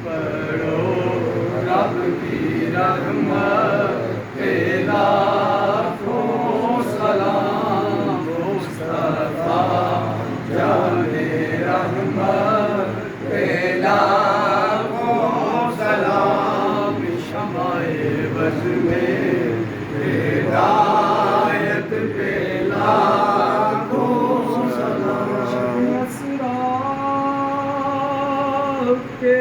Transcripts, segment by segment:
پڑھو رب کی رحمت لاکھوں سلام مصطفیٰ جان رحمت لاکھوں سلام شمع بز میں ہدایت پہ لاکھوں سلام اسرار کے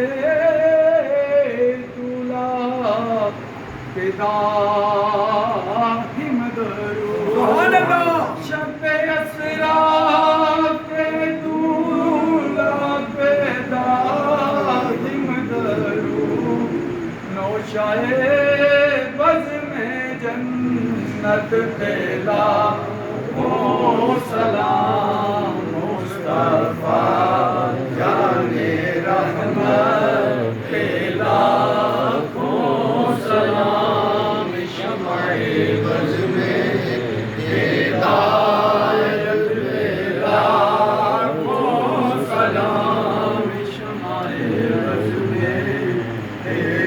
داہم درود شب اسرار کے دولہ پہ داہم درود نوشہ بز میں جنت پہ لاکھوں سلام مصطفیٰ جان رحمت پہ لاکھوں سلام شمع بز میں ہدایت پہ لاکھوں سلام شمع بز میں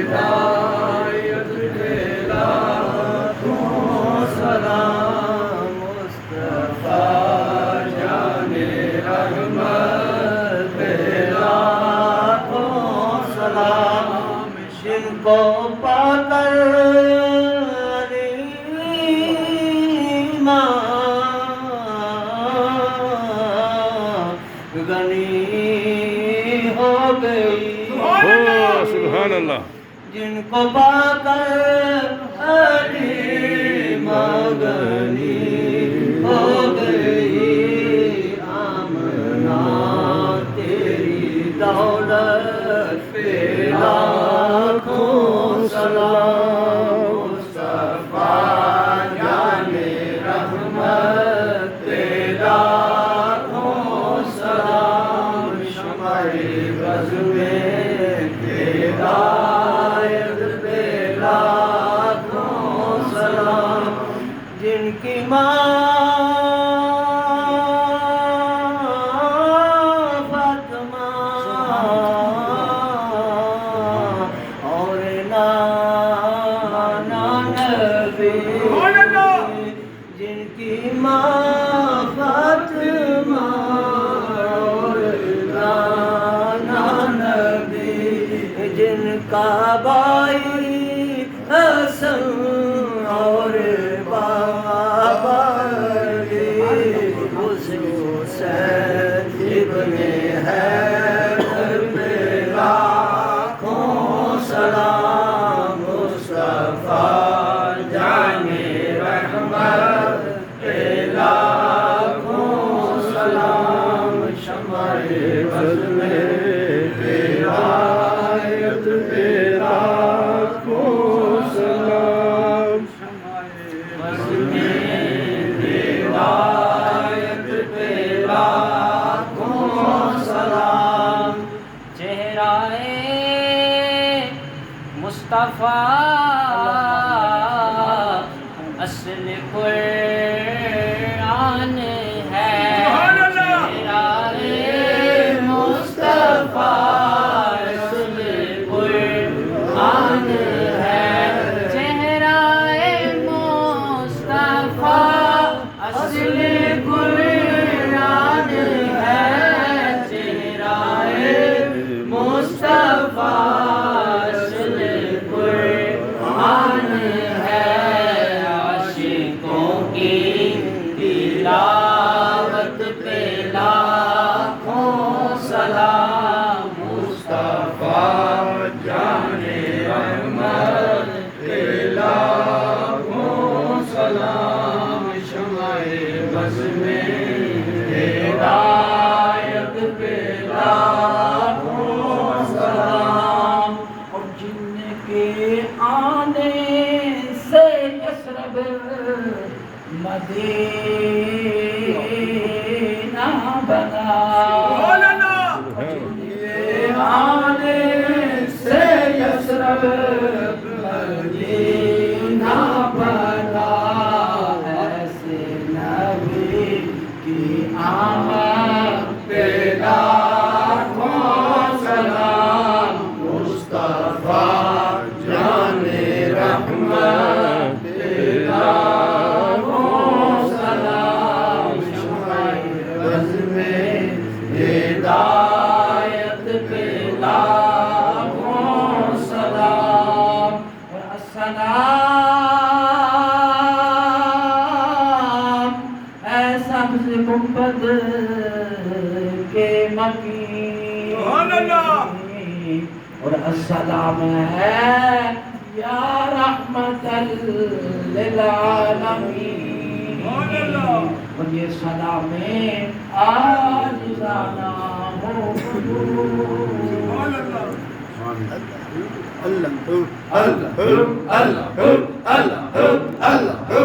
ہدایت پہ لاکھوں سلام مصطفیٰ جان رحمت پہ لاکھوں سلام جن کو پا کر غنی ہو گئی سبحان اللہ جن کو پا کر حلیمہ غنی ہو گئی آمنہ تیری دولت پہ لاکھوں سلام مصطفیٰ جان رحمت پہ لاکھوں سلام شمع بز میں ہدایت پہ لاکھوں سلام جن کی ماں فاطمہ اور نانا نبی جن کی ماں فاطمہ اور نانا نبی جن کا بھائی حسن اور بابا حسین ابن حیدر پہ لاکھوں سلام مصطفیٰ جان رحمت پہ لاکھوں سلام شمع بز میں ہدایت پہ لاکھوں سلام شمع بز میں ہدایت پہ لاکھوں سلام چہرہ مصطفیٰ اصل قرآن ہے چہرہ مصطفیٰ اصل قرآن ہے چہرہ مصطفیٰ اصل قرآن ہے چہرہ مصطفیٰ اصل قرآن ہے عاشقوں کی تلاوت پہ لاکھوں سلام مصطفیٰ جان رحمت پہ لاکھوں سلام شمع بز میں ہدایت پہ لاکھوں سلام اور جن کے آنے سے یثرب مدینہ بنا آنے سے یثرب مدینہ بنا ایسے نبی کی آمد پہ لاکھوں سلام کے مکین سبحان اللہ اور السلام ہے یا رحمت للعالمین اور یہ سلام عاجزانہ اللہ اللہ اللہ اللہ اللہ